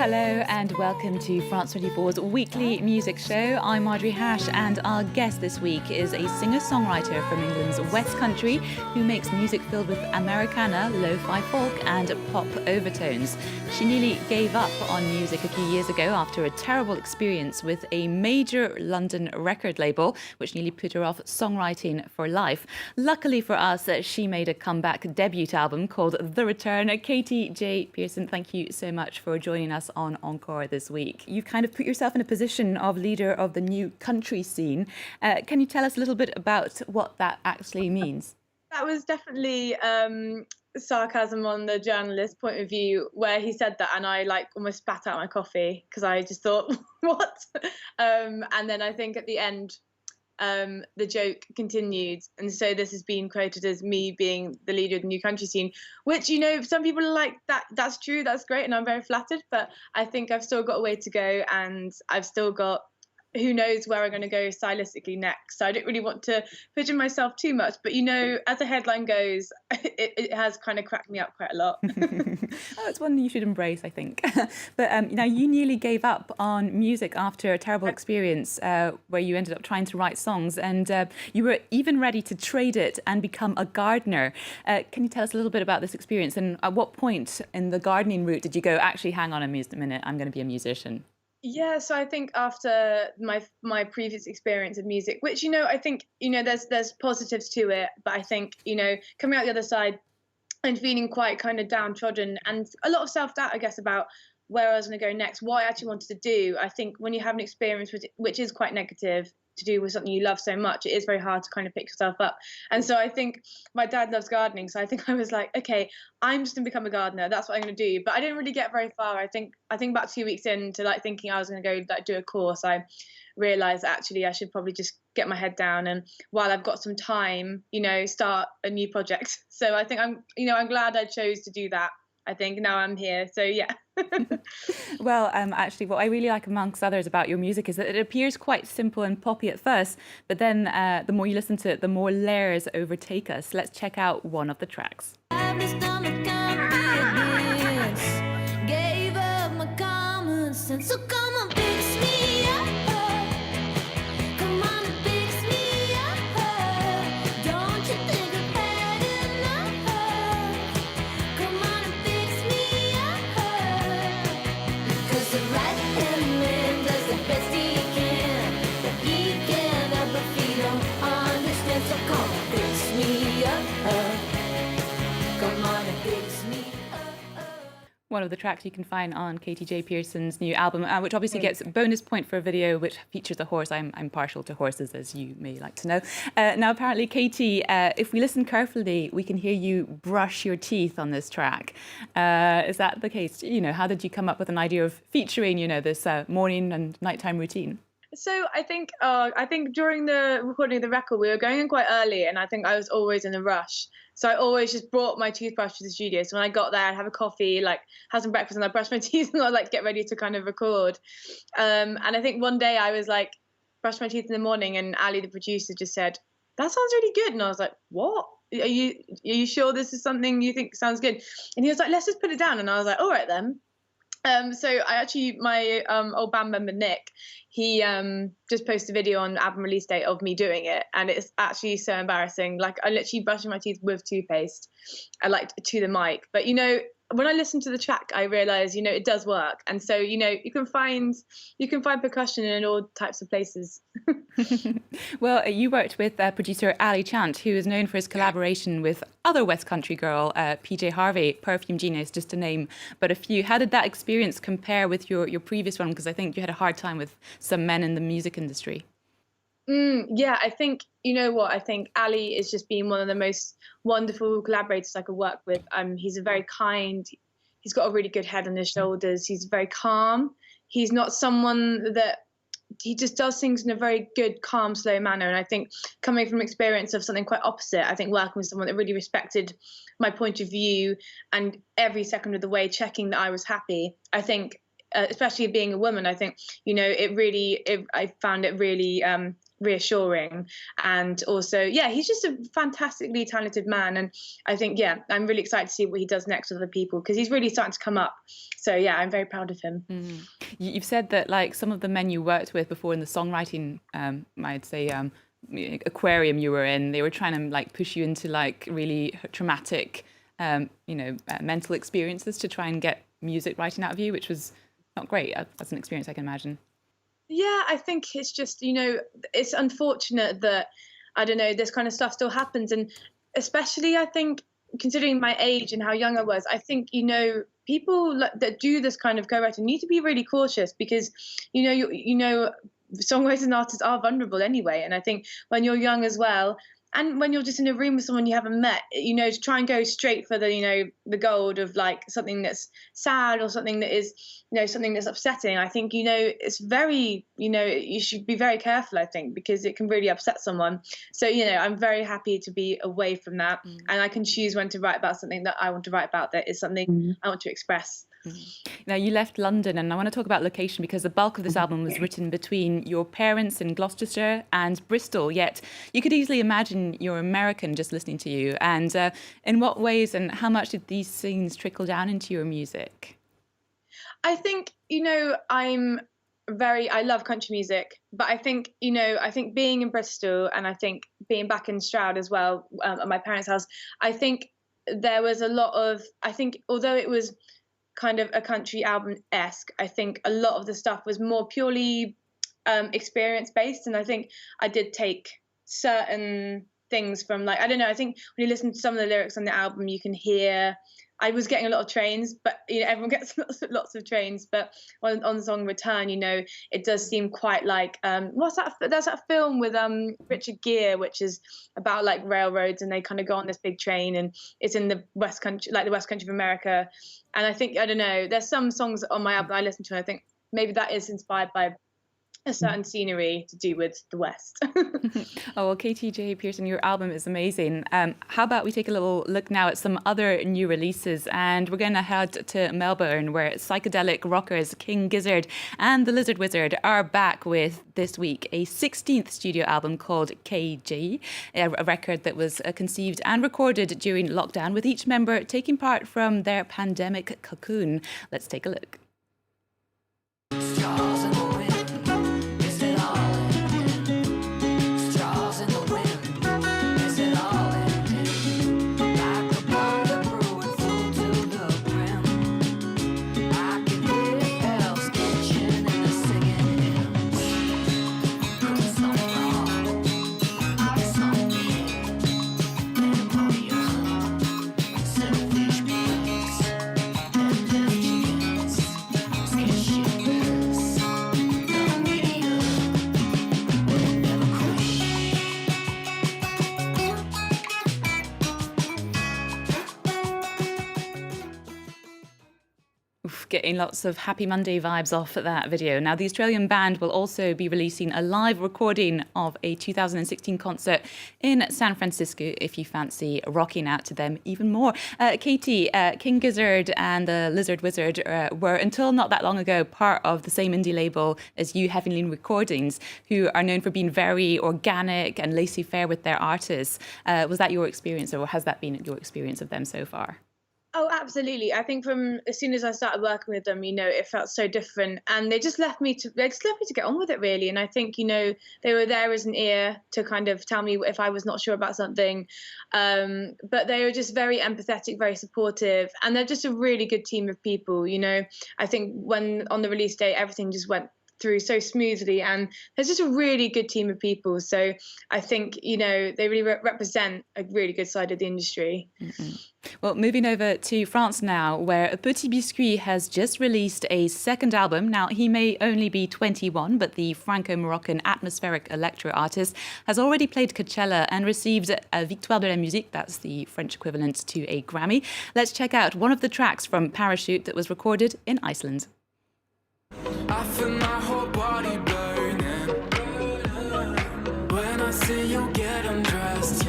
Hello and welcome to France 24's weekly music show. I'm Marjorie Hache and our guest this week is a singer-songwriter from England's West Country who makes music filled with Americana, lo-fi folk and pop overtones. She nearly gave up on music a few years ago after a terrible experience with a major London record label, which nearly put her off songwriting for life. Luckily for us, she made a comeback debut album called The Return. Katy J Pearson, thank you so much for joining us on Encore this week. You've kind of put yourself in a position of leader of the new country scene. Can you tell us a little bit about what that actually means? That was definitely sarcasm on the journalist's point of view, where he said that, and I almost spat out my coffee because I just thought, what? And then I think at the end, the joke continued, and so this has been quoted as me being the leader of the new country scene, which, you know, some people are like, that's true, that's great, and I'm very flattered, but I think I've still got a way to go, and I've still got, who knows where I'm going to go stylistically next. So I don't really want to pigeon myself too much, but, you know, as the headline goes, it has kind of cracked me up quite a lot. Oh, it's one you should embrace, I think. But now you nearly gave up on music after a terrible experience where you ended up trying to write songs, and you were even ready to trade it and become a gardener. Can you tell us a little bit about this experience, and at what point in the gardening route did you go, actually, hang on a minute, I'm going to be a musician? Yeah, so I think after my previous experience of music, which, you know, I think, you know, there's positives to it, but I think, you know, coming out the other side and feeling quite kind of downtrodden and a lot of self-doubt, I guess, about where I was going to go next, what I actually wanted to do. I think when you have an experience which is quite negative to do with something you love so much, it is very hard to kind of pick yourself up. And so I think my dad loves gardening, so I think I was like, okay, I'm just gonna become a gardener. That's what I'm gonna do. But I didn't really get very far. I think about 2 weeks into thinking I was gonna go do a course, I realized actually I should probably just get my head down, and while I've got some time, you know, start a new project. So I think I'm glad I chose to do that. I think now I'm here, so yeah. Well, actually, what I really like amongst others about your music is that it appears quite simple and poppy at first, but then the more you listen to it, the more layers overtake us. Let's check out one of the tracks. Gave up my common sense, so come on, fix me up. Come on and fix me up. Don't you think I've had enough? Come on and fix me up. Because the right hand man does the best he can, but he can't help if he don't understand. So come on, fix me up. Come on and fix me up. One of the tracks you can find on Katy J Pearson's new album, which obviously gets a bonus point for a video which features a horse. I'm partial to horses, as you may like to know. Now, apparently, Katy, if we listen carefully, we can hear you brush your teeth on this track. Is that the case? You know, how did you come up with an idea of featuring, you know, this morning and nighttime routine? So I think during the recording of the record, we were going in quite early, and I think I was always in a rush. So I always just brought my toothbrush to the studio. So when I got there, I'd have a coffee, have some breakfast, and I'd brush my teeth, and I'd get ready to kind of record. And I think one day I was brushed my teeth in the morning, and Ali, the producer, just said, "That sounds really good." And I was like, "What? Are you sure this is something you think sounds good?" And he was like, "Let's just put it down." And I was like, "All right then." So I actually, my old band member Nick, he just posted a video on the album release date of me doing it, and it's actually so embarrassing. I literally brushing my teeth with toothpaste, to the mic. But, you know, when I listened to the track, I realized, you know, it does work. And so, you know, you can find percussion in all types of places. Well, you worked with producer Ali Chant, who is known for his collaboration with other West Country girl, PJ Harvey, Perfume Genius, just to name but a few. How did that experience compare with your previous one? Because I think you had a hard time with some men in the music industry. Yeah, I think, you know what, I think Ali is just being one of the most wonderful collaborators I could work with. He's a very kind, he's got a really good head on his shoulders. He's very calm. He's not someone that, he just does things in a very good, calm, slow manner. And I think coming from experience of something quite opposite, I think working with someone that really respected my point of view and every second of the way checking that I was happy, I think, especially being a woman, I think, you know, I found it really reassuring. And also, yeah, he's just a fantastically talented man. And I think, yeah, I'm really excited to see what he does next with other people, because he's really starting to come up. So yeah, I'm very proud of him. You've said that like some of the men you worked with before in the songwriting, I'd say aquarium you were in, they were trying to like push you into like really traumatic, mental experiences to try and get music writing out of you, which was not great. That's an experience I can imagine. Yeah, I think it's just, it's unfortunate that, I don't know, this kind of stuff still happens. And especially, I think, considering my age and how young I was, I think, people that do this kind of co-writing need to be really cautious, because, songwriters and artists are vulnerable anyway. And I think when you're young as well, and when you're just in a room with someone you haven't met, to try and go straight for the gold of like something that's sad or something that is, something that's upsetting. I think, it's very, you should be very careful, I think, because it can really upset someone. So, I'm very happy to be away from that. And I can choose when to write about something that I want to write about, that is something I want to express. Now, you left London, and I want to talk about location, because the bulk of this album was written between your parents in Gloucestershire and Bristol, yet you could easily imagine you're American just listening to you. And in what ways and how much did these scenes trickle down into your music? I think, I love country music, but I think, being in Bristol, and I think being back in Stroud as well, at my parents' house, I think there was a lot of, although it was kind of a country album-esque, I think a lot of the stuff was more purely experience-based. And I think I did take certain things from, like, I don't know, I think when you listen to some of the lyrics on the album, you can hear, I was getting a lot of trains, but everyone gets lots of trains. But on the song Return, it does seem quite like what's that? There's that film with Richard Gere, which is about like railroads, and they kind of go on this big train, and it's in the West Country, like the West Country of America. And I think, I don't know, there's some songs on my album I listen to, and I think maybe that is inspired by a certain scenery to do with the West. Oh, well, Katy J Pearson, your album is amazing. How about we take a little look now at some other new releases, and we're going to head to Melbourne, where psychedelic rockers King Gizzard and the Lizard Wizard are back with, this week, a 16th studio album called KG, a record that was conceived and recorded during lockdown, with each member taking part from their pandemic cocoon. Let's take a look. Stars in the wind, is it all ending? Stars in the wind, is it all ending? Like a bottle brewing full to the brim. I can hear Hell's Kitchen in the singing hymns. Doing something wrong, I'm something. Pneumonia, selfish pigs, and deaf chickens. Skin shivers, the media will never quit. Oof, getting lots of Happy Monday vibes off at that video. Now, the Australian band will also be releasing a live recording of a 2016 concert in San Francisco, if you fancy rocking out to them even more. Katy, King Gizzard and the Lizard Wizard were, until not that long ago, part of the same indie label as you, Heavenly Recordings, who are known for being very organic and laissez-faire with their artists. Was that your experience, or has that been your experience of them so far? Oh, absolutely. I think from as soon as I started working with them, it felt so different, and they just left me to get on with it, really. And I think, they were there as an ear to kind of tell me if I was not sure about something. But they were just very empathetic, very supportive, and they're just a really good team of people. I think when on the release date, everything just went through so smoothly, and there's just a really good team of people. So I think, they really represent a really good side of the industry. Well, moving over to France now, where Petit Biscuit has just released a second album. Now, he may only be 21, but the Franco-Moroccan atmospheric electro artist has already played Coachella and received a Victoire de la Musique, that's the French equivalent to a Grammy. Let's check out one of the tracks from Parachute that was recorded in Iceland. I feel my whole body burning when I see you get undressed.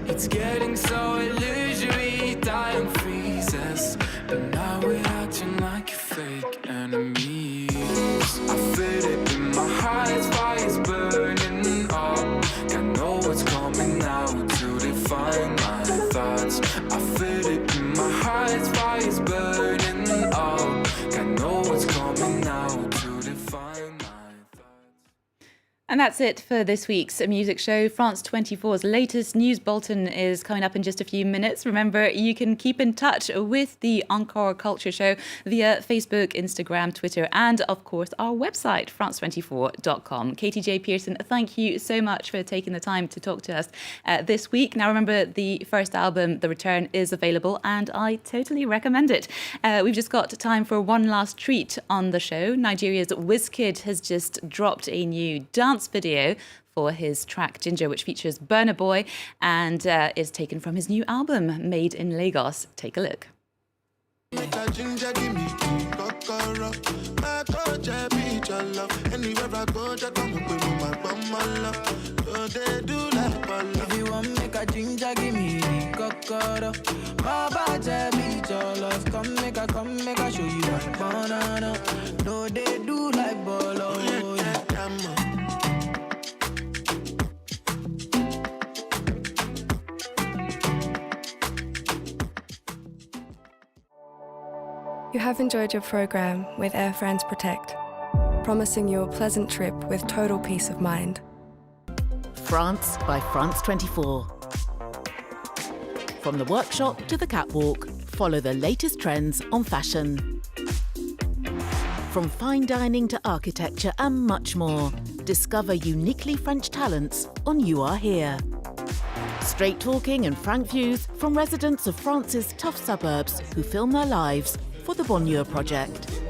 It's getting so illusory, dying freezes, but now we're acting like fake enemies. I feel it in my heart, it's fires burning. And that's it for this week's music show. France 24's latest news bulletin is coming up in just a few minutes. Remember, you can keep in touch with the Encore Culture Show via Facebook, Instagram, Twitter, and of course our website, france24.com. Katy J Pearson, thank you so much for taking the time to talk to us this week. Now remember, the first album, The Return, is available and I totally recommend it. We've just got time for one last treat on the show. Nigeria's Wizkid has just dropped a new dance video for his track Ginger, which features Burna Boy and is taken from his new album Made in Lagos. Take a look. You have enjoyed your programme with Air France Protect, promising you a pleasant trip with total peace of mind. France by France 24. From the workshop to the catwalk, follow the latest trends on fashion. From fine dining to architecture and much more, discover uniquely French talents on You Are Here. Straight talking and frank views from residents of France's tough suburbs who film their lives for the Bonheur Project.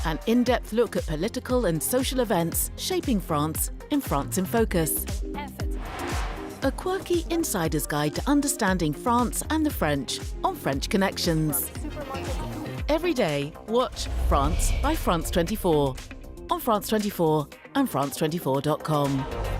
An in-depth look at political and social events shaping France in Focus. A quirky insider's guide to understanding France and the French on French Connections. Every day, watch France by France 24 on France 24 and France24.com.